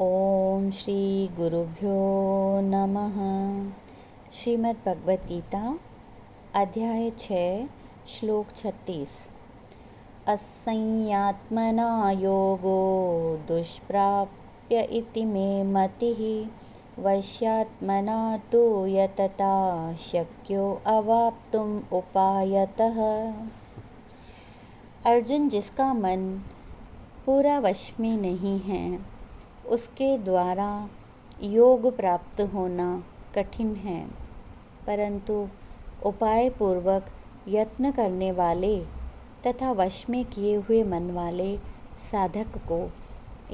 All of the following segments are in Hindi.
ओम श्री गुरुभ्यो नमः। श्रीमद् भगवद गीता अध्याय 6 श्लोक 36। असंयात्मना योगो दुष्प्राप्य इति मे मतिः वश्यात्मना तु यतता शक्यो अवाप्तुम उपायतः। अर्जुन, जिसका मन पूरा वश में नहीं है उसके द्वारा योग प्राप्त होना कठिन है, परंतु उपाय पूर्वक यत्न करने वाले तथा वश में किए हुए मन वाले साधक को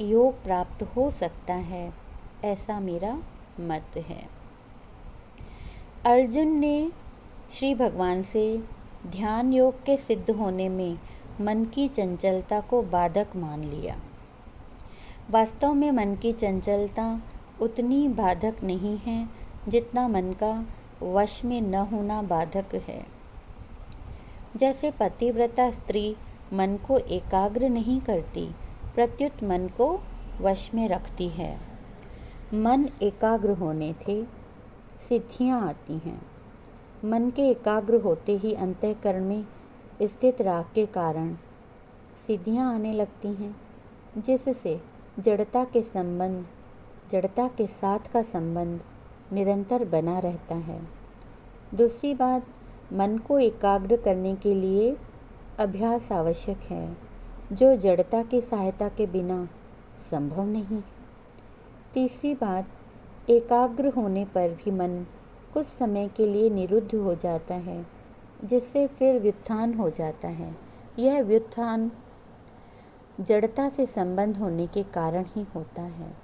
योग प्राप्त हो सकता है, ऐसा मेरा मत है। अर्जुन ने श्री भगवान से ध्यान योग के सिद्ध होने में मन की चंचलता को बाधक मान लिया। वास्तव में मन की चंचलता उतनी बाधक नहीं है जितना मन का वश में न होना बाधक है। जैसे पतिव्रता स्त्री मन को एकाग्र नहीं करती, प्रत्युत मन को वश में रखती है। मन एकाग्र होने से सिद्धियाँ आती हैं। मन के एकाग्र होते ही अंतःकरण में स्थित राग के कारण सिद्धियाँ आने लगती हैं, जिससे जड़ता के साथ का संबंध निरंतर बना रहता है। दूसरी बात, मन को एकाग्र करने के लिए अभ्यास आवश्यक है, जो जड़ता की सहायता के बिना संभव नहीं। तीसरी बात, एकाग्र होने पर भी मन कुछ समय के लिए निरुद्ध हो जाता है, जिससे फिर व्युत्थान हो जाता है। यह व्युत्थान जड़ता से संबंध होने के कारण ही होता है।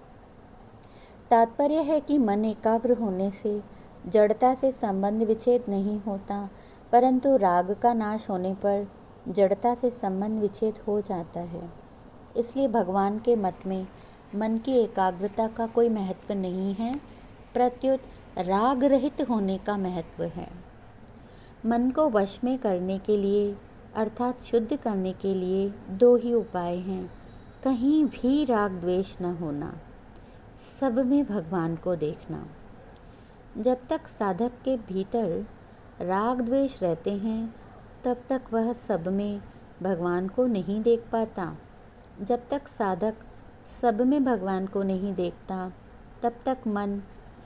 तात्पर्य है कि मन एकाग्र होने से जड़ता से संबंध विच्छेद नहीं होता, परंतु राग का नाश होने पर जड़ता से संबंध विच्छेद हो जाता है। इसलिए भगवान के मत में मन की एकाग्रता का कोई महत्व नहीं है, प्रत्युत राग रहित होने का महत्व है। मन को वश में करने के लिए अर्थात शुद्ध करने के लिए दो ही उपाय हैं। कहीं भी राग द्वेष न होना, सब में भगवान को देखना। जब तक साधक के भीतर राग द्वेष रहते हैं तब तक वह सब में भगवान को नहीं देख पाता। जब तक साधक सब में भगवान को नहीं देखता तब तक मन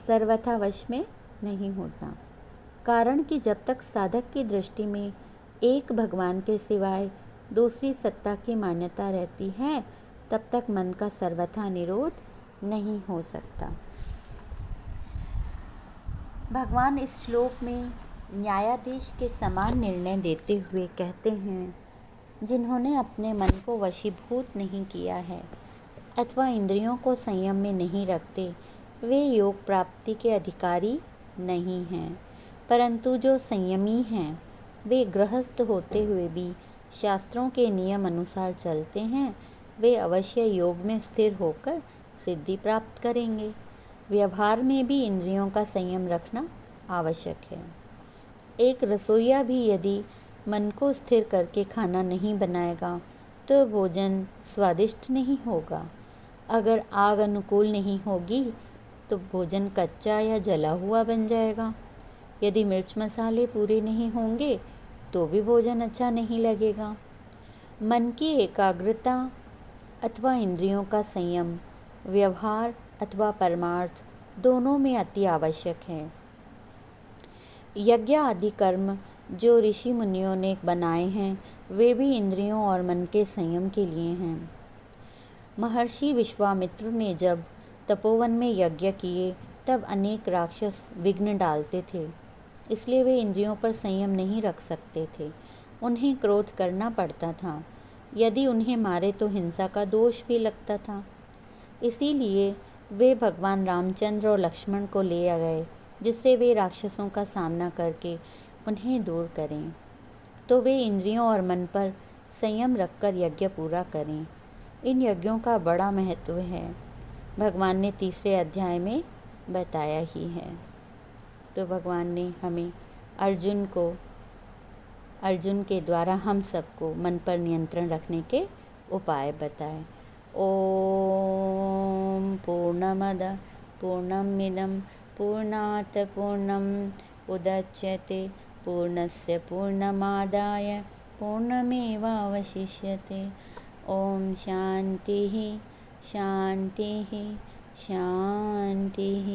सर्वथा वश में नहीं होता। कारण कि जब तक साधक की दृष्टि में एक भगवान के सिवाय दूसरी सत्ता की मान्यता रहती है, तब तक मन का सर्वथा निरोध नहीं हो सकता। भगवान इस श्लोक में न्यायाधीश के समान निर्णय देते हुए कहते हैं, जिन्होंने अपने मन को वशीभूत नहीं किया है अथवा इंद्रियों को संयम में नहीं रखते, वे योग प्राप्ति के अधिकारी नहीं हैं। परंतु जो संयमी हैं वे गृहस्थ होते हुए भी शास्त्रों के नियम अनुसार चलते हैं, वे अवश्य योग में स्थिर होकर सिद्धि प्राप्त करेंगे। व्यवहार में भी इंद्रियों का संयम रखना आवश्यक है। एक रसोइया भी यदि मन को स्थिर करके खाना नहीं बनाएगा तो भोजन स्वादिष्ट नहीं होगा। अगर आग अनुकूल नहीं होगी तो भोजन कच्चा या जला हुआ बन जाएगा। यदि मिर्च मसाले पूरे नहीं होंगे तो भी भोजन अच्छा नहीं लगेगा। मन की एकाग्रता अथवा इंद्रियों का संयम व्यवहार अथवा परमार्थ दोनों में अति आवश्यक है। यज्ञ आदि कर्म जो ऋषि मुनियों ने बनाए हैं वे भी इंद्रियों और मन के संयम के लिए हैं। महर्षि विश्वामित्र ने जब तपोवन में यज्ञ किए तब अनेक राक्षस विघ्न डालते थे, इसलिए वे इंद्रियों पर संयम नहीं रख सकते थे। उन्हें क्रोध करना पड़ता था। यदि उन्हें मारे तो हिंसा का दोष भी लगता था। इसीलिए वे भगवान रामचंद्र और लक्ष्मण को ले आ गए, जिससे वे राक्षसों का सामना करके उन्हें दूर करें। तो वे इंद्रियों और मन पर संयम रखकर यज्ञ पूरा करें। इन यज्ञों का बड़ा महत्व है, भगवान ने तीसरे अध्याय में बताया ही है। तो भगवान ने हमें अर्जुन के द्वारा हम सबको मन पर नियंत्रण रखने के उपाय बताए। ओम पूर्णमदः पूर्णमिदं पूर्णात् पूर्णम् उदच्यते पूर्णस्य पूर्णमादाय पूर्णमेवावशिष्यते। ॐ शान्तिः शान्तिः शान्तिः।